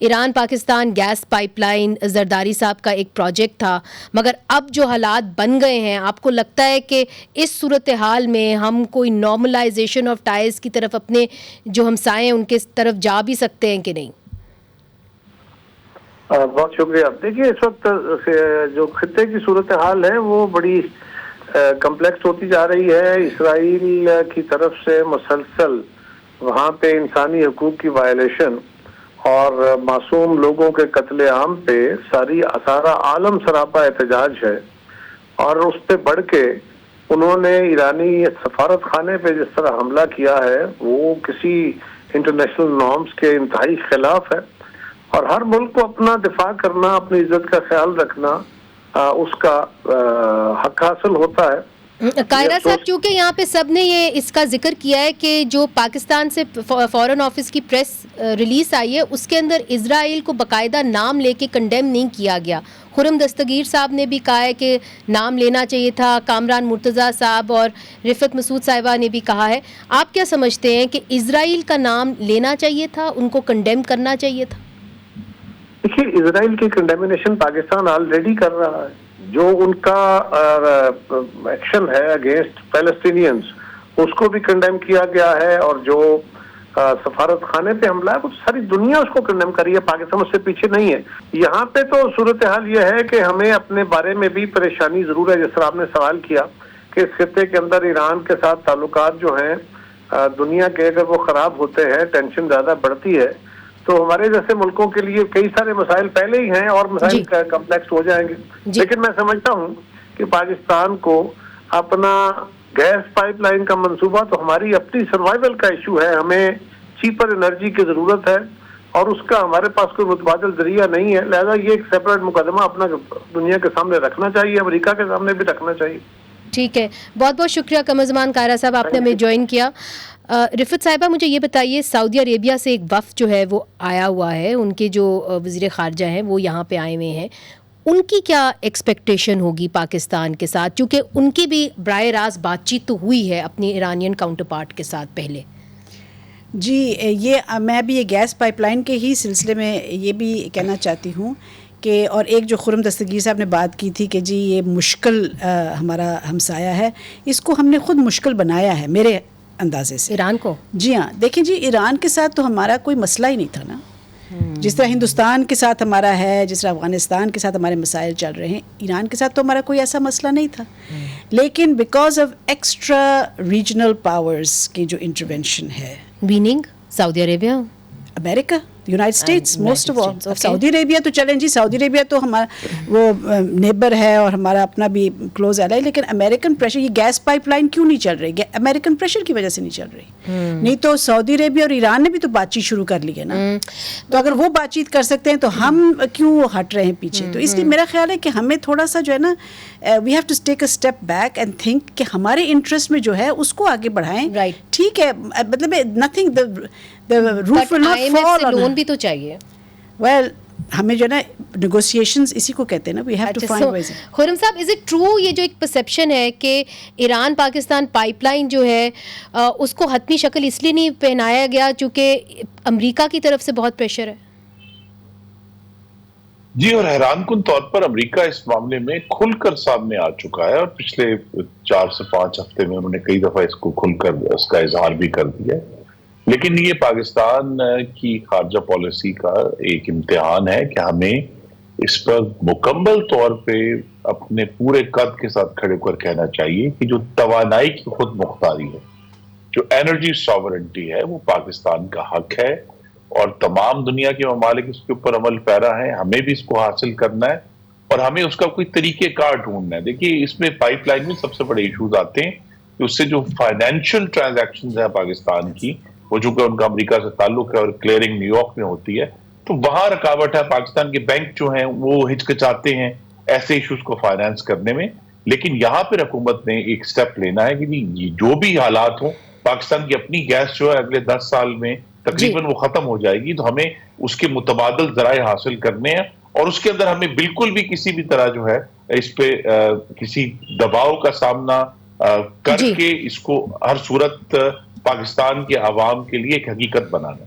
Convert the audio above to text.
Iran Pakistan gas pipeline Zardari صاحب کا ایک پروجیکٹ تھا، مگر اب جو حالات بن گئے ہیں، آپ کو لگتا ہے کہ اس صورتحال میں ہم کوئی نارملائزیشن آف ٹائز کی طرف اپنے جو ہمسائے ہیں ان کے طرف جا بھی سکتے ہیں کہ نہیں؟ بہت شکریہ. دیکھیے اس وقت جو خطے کی صورتحال ہے وہ بڑی کمپلیکس ہوتی جا رہی ہے. اسرائیل کی طرف سے مسلسل وہاں پہ انسانی حقوق کی وائلیشن اور معصوم لوگوں کے قتل عام پہ سارا عالم سراپا احتجاج ہے، اور اس پہ بڑھ کے انہوں نے ایرانی سفارت خانے پہ جس طرح حملہ کیا ہے وہ کسی انٹرنیشنل نارمز کے انتہائی خلاف ہے. اور ہر ملک کو اپنا دفاع کرنا، اپنی عزت کا خیال رکھنا اس کا حق حاصل ہوتا ہے. قاہرہ صاحب، چونکہ یہاں پہ سب نے یہ اس کا ذکر کیا ہے کہ جو پاکستان سے فورن آفس کی پریس ریلیز آئی ہے اس کے اندر اسرائیل کو باقاعدہ نام لے کے کنڈیم نہیں کیا گیا. خرم دستگیر صاحب نے بھی کہا ہے کہ نام لینا چاہیے تھا، کامران مرتضیٰ صاحب اور رفعت مسعود صاحبہ نے بھی کہا ہے. آپ کیا سمجھتے ہیں کہ اسرائیل کا نام لینا چاہیے تھا، ان کو کنڈیم کرنا چاہیے تھا؟ دیکھیے اسرائیل کی کنڈیمنیشن پاکستان آلریڈی کر رہا ہے. جو ان کا ایکشن ہے اگینسٹ پیلسٹینینز اس کو بھی کنڈیم کیا گیا ہے، اور جو سفارت خانے پہ حملہ ہے وہ ساری دنیا اس کو کنڈیم کری ہے. پاکستان اس سے پیچھے نہیں ہے. یہاں پہ تو صورتحال یہ ہے کہ ہمیں اپنے بارے میں بھی پریشانی ضرور ہے. جس طرح آپ نے سوال کیا کہ اس خطے کے اندر ایران کے ساتھ تعلقات جو ہیں دنیا کے اگر وہ خراب ہوتے ہیں، ٹینشن زیادہ بڑھتی ہے، تو ہمارے جیسے ملکوں کے لیے کئی سارے مسائل پہلے ہی ہیں اور مسائل کمپلیکس ہو جائیں گے. لیکن میں سمجھتا ہوں کہ پاکستان کو اپنا گیس پائپ لائن کا منصوبہ تو ہماری اپنی سروائیول کا ایشو ہے. ہمیں چیپر انرجی کی ضرورت ہے اور اس کا ہمارے پاس کوئی متبادل ذریعہ نہیں ہے. لہذا یہ ایک سیپریٹ مقدمہ اپنا دنیا کے سامنے رکھنا چاہیے، امریکہ کے سامنے بھی رکھنا چاہیے. ٹھیک ہے، بہت بہت شکریہ قمر زمان قاہرہ صاحب، آپ نے ہمیں جوائن کیا. رفعت صاحبہ، مجھے یہ بتائیے، سعودی عربیہ سے ایک وفد جو ہے وہ آیا ہوا ہے، ان کے جو وزیر خارجہ ہیں وہ یہاں پہ آئے ہوئے ہیں، ان کی کیا ایکسپیکٹیشن ہوگی پاکستان کے ساتھ؟ چونکہ ان کی بھی براہ راست بات چیت تو ہوئی ہے اپنی ایرانین کاؤنٹر پارٹ کے ساتھ پہلے. جی، یہ میں بھی یہ گیس پائپ لائن کے ہی سلسلے میں یہ بھی کہنا چاہتی ہوں کہ اور ایک جو خرم دستگیر صاحب نے بات کی تھی کہ جی یہ مشکل ہمارا ہمسایہ ہے، اس کو ہم نے خود مشکل بنایا ہے میرے اندازے سے. ایران کو؟ جی ہاں، دیکھیں جی، ایران کے ساتھ تو ہمارا کوئی مسئلہ ہی نہیں تھا نا. جس طرح ہندوستان کے ساتھ ہمارا ہے، جس طرح افغانستان کے ساتھ ہمارے مسائل چل رہے ہیں، ایران کے ساتھ تو ہمارا کوئی ایسا مسئلہ نہیں تھا. لیکن because of extra regional powers کی جو انٹروینشن ہے، میننگ سعودی عربیہ، امریکہ، United States, most of all. Saudi Arabia تو چلیں جی، سعودی عربیہ تو ہمارا وہ نیبر ہے اور ہمارا اپنا بھی کلوز ایلائی. لیکن امریکن پریشر، یہ گیس پائپ لائن کیوں نہیں چل رہی؟ امریکن پریشر کی وجہ سے نہیں چل رہی. نہیں تو سعودی عربیہ اور ایران نے بھی تو بات چیت شروع کر لی ہے نا. تو اگر وہ بات چیت کر سکتے ہیں تو ہم کیوں ہٹ رہے ہیں پیچھے؟ تو اس لیے میرا خیال ہے کہ ہمیں تھوڑا سا جو ہے نا، we have to take a step back and think کہ ہمارے انٹرسٹ میں جو ہے اس کو آگے بڑھائیں. ٹھیک ہے، مطلب nothing, the roof will not fall on loan بھی تو چاہیے. well ہمیں جو ہے نا نیگوسیشنز اسی کو کہتے ہیں نا، we have to find ways. خرم صاحب، از اٹ ٹرو یہ جو ایک پرسیپشن ہے کہ ایران پاکستان پائپ لائن جو ہے اس کو حتمی شکل اس لیے نہیں پہنایا گیا چونکہ امریکہ کی طرف سے بہت پریشر ہے؟ جی، اور حیران کن طور پر امریکہ اس معاملے میں کھل کر سامنے آ چکا ہے، اور پچھلے 4 سے 5 ہفتے میں انہوں نے کئی دفعہ اس کو کھل کر اس کا اظہار بھی کر دیا. لیکن یہ پاکستان کی خارجہ پالیسی کا ایک امتحان ہے کہ ہمیں اس پر مکمل طور پہ اپنے پورے قد کے ساتھ کھڑے کر کہنا چاہیے کہ جو توانائی کی خود مختاری ہے، جو انرجی ساورنٹی ہے، وہ پاکستان کا حق ہے، اور تمام دنیا کے ممالک اس کے اوپر عمل پیرا ہیں. ہمیں بھی اس کو حاصل کرنا ہے اور ہمیں اس کا کوئی طریقہ کار ڈھونڈنا ہے. دیکھیے، اس میں پائپ لائن میں سب سے بڑے ایشوز آتے ہیں کہ اس سے جو فائنینشیل ٹرانزیکشنز ہیں پاکستان کی، وہ چونکہ ان کا امریکہ سے تعلق ہے اور کلیئرنگ نیو یارک میں ہوتی ہے، تو وہاں رکاوٹ ہے. پاکستان کے بینک جو ہیں وہ ہچکچاتے ہیں ایسے ایشوز کو فائنانس کرنے میں. لیکن یہاں پہ حکومت نے ایک سٹیپ لینا ہے کہ جو بھی حالات ہوں، پاکستان کی اپنی گیس جو ہے اگلے 10 سال میں تقریباً وہ ختم ہو جائے گی، تو ہمیں اس کے متبادل ذرائع حاصل کرنے ہیں، اور اس کے اندر ہمیں بالکل بھی کسی بھی طرح جو ہے اس پہ کسی دباؤ کا سامنا کر کے اس کو ہر صورت پاکستان کے عوام کے لیے ایک حقیقت بنانا.